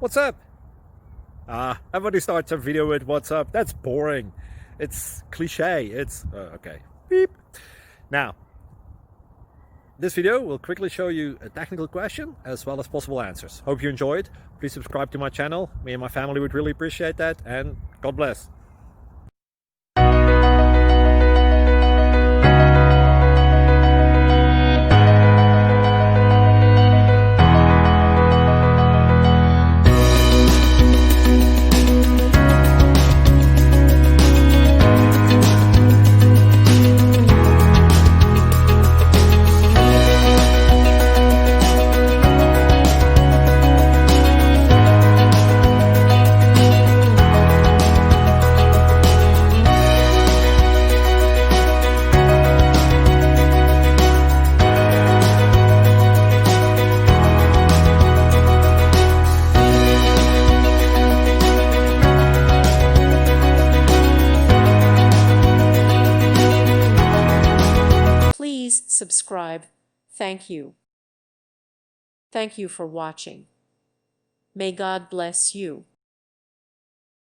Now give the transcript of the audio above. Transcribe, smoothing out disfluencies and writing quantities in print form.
What's up? Everybody starts a video with what's up. That's boring. It's cliche. It's okay. Beep. Now, this video will quickly show you a technical question as well as possible answers. Hope you enjoyed. Please subscribe to my channel. Me and my family would really appreciate that, and God bless. Please subscribe. Thank you. Thank you for watching. May God bless you.